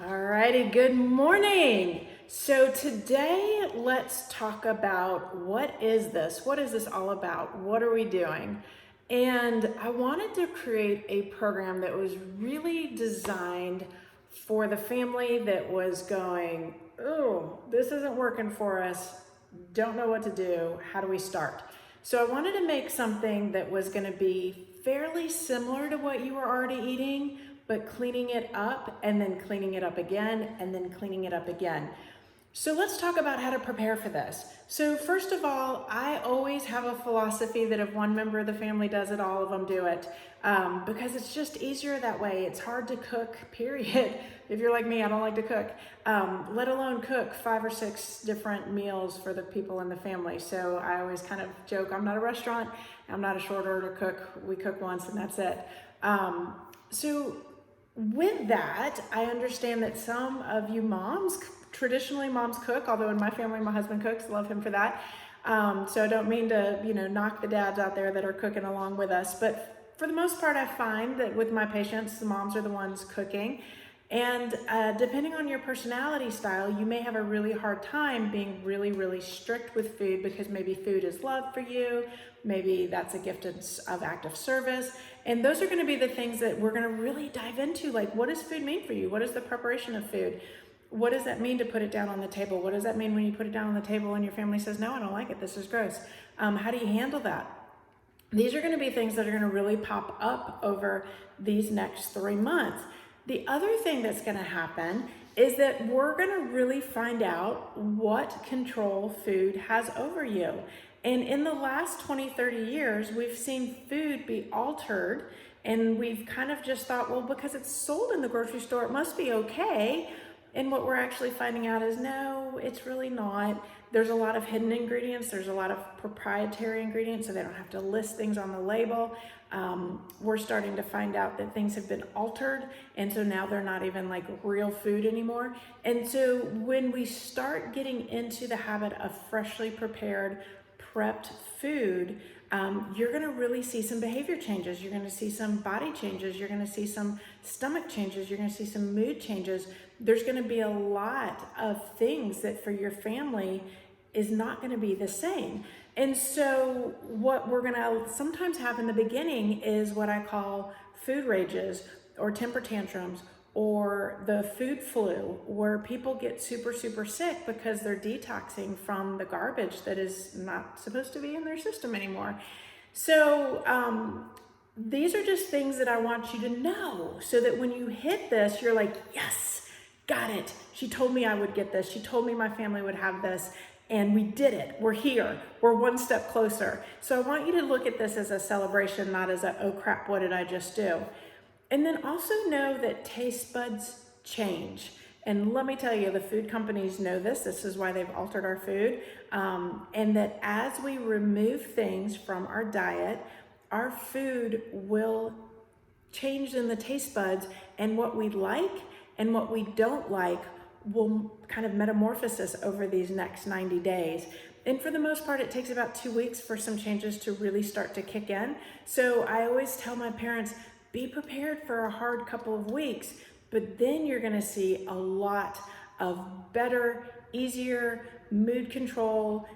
Alrighty, good morning. So today let's talk about what is this? What is this all about? What are we doing? And I wanted to create a program that was really designed for the family that was going, oh, this isn't working for us. Don't know what to do. How do we start? So I wanted to make something that was going to be fairly similar to what you were already eating, but cleaning it up and then cleaning it up again and then cleaning it up again. So let's talk about how to prepare for this. So first of all, I always have a philosophy that if one member of the family does it, all of them do it, because it's just easier that way. It's hard to cook, period. If you're like me, I don't like to cook, let alone cook 5 or 6 different meals for the people in the family. So I always kind of joke, I'm not a restaurant, I'm not a short order cook. We cook once and that's it. So with that, I understand that some of you moms, traditionally moms cook, although in my family, my husband cooks, love him for that. So I don't mean to, knock the dads out there that are cooking along with us, but for the most part, I find that with my patients, the moms are the ones cooking. And depending on your personality style, you may have a really hard time being really, really strict with food because maybe food is love for you. Maybe that's a gift of act of service. And those are going to be the things that we're going to really dive into. Like, what does food mean for you? What is the preparation of food? What does that mean to put it down on the table? What does that mean when you put it down on the table and your family says, no, I don't like it, this is gross? How do you handle that? These are going to be things that are going to really pop up over these next 3 months. The other thing that's going to happen is that we're going to really find out what control food has over you. And in the last 20, 30 years, we've seen food be altered, and we've kind of just thought, well, because it's sold in the grocery store, it must be okay. And what we're actually finding out is no, it's really not. There's a lot of hidden ingredients. There's a lot of proprietary ingredients, so they don't have to list things on the label. We're starting to find out that things have been altered, and so now they're not even like real food anymore. And so when we start getting into the habit of freshly prepared, prepped food, you're going to really see some behavior changes. You're going to see some body changes. You're going to see some stomach changes. You're going to see some mood changes. There's going to be a lot of things that for your family is not going to be the same. And so what we're going to sometimes have in the beginning is what I call food rages or temper tantrums or the food flu, where people get super, super sick because they're detoxing from the garbage that is not supposed to be in their system anymore. So these are just things that I want you to know so that when you hit this, you're like, yes, got it. She told me I would get this. She told me my family would have this. And we did it. We're here. We're one step closer. So I want you to look at this as a celebration, not as a, oh crap, what did I just do? And then also know that taste buds change. And let me tell you, the food companies know this. This is why they've altered our food. And that as we remove things from our diet, our food will change in the taste buds, and what we like and what we don't like will kind of metamorphosis over these next 90 days. And for the most part, it takes about 2 weeks for some changes to really start to kick in. So I always tell my parents, be prepared for a hard couple of weeks, but then you're gonna see a lot of better, easier mood control.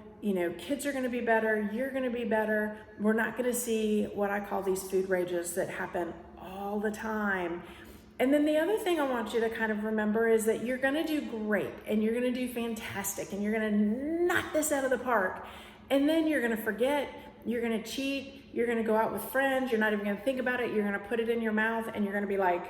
Kids are gonna be better, you're gonna be better. We're not gonna see what I call these food rages that happen all the time. And then the other thing I want you to kind of remember is that you're gonna do great and you're gonna do fantastic and you're gonna knock this out of the park. And then you're gonna forget, you're gonna cheat, you're gonna go out with friends, you're not even gonna think about it, you're gonna put it in your mouth and you're gonna be like,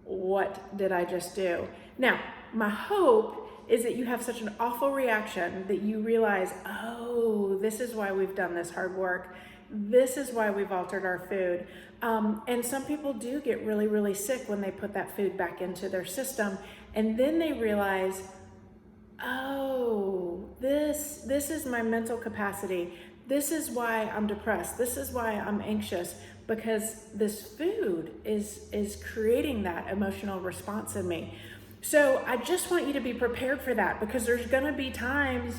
what did I just do? Now, my hope is that you have such an awful reaction that you realize, oh, this is why we've done this hard work. This is why we've altered our food. And some people do get really, really sick when they put that food back into their system. And then they realize, oh, this is my mental capacity. This is why I'm depressed. This is why I'm anxious, because this food is creating that emotional response in me. So I just want you to be prepared for that, because there's gonna be times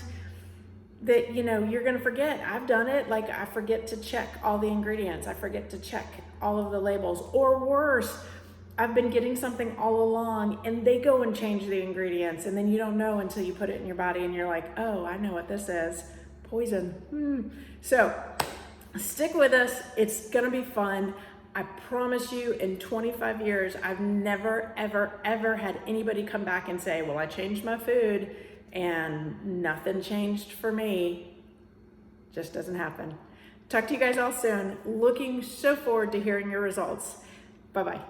that you're gonna forget. I've done it. Like, I forget to check all the ingredients. I forget to check all of the labels, or worse, I've been getting something all along, and they go and change the ingredients, and then you don't know until you put it in your body and you're like, oh, I know what this is, poison. So stick with us, it's gonna be fun. I promise you, in 25 years, I've never, ever, ever had anybody come back and say, well, I changed my food and nothing changed for me. Just doesn't happen. Talk to you guys all soon. Looking so forward to hearing your results. Bye-bye.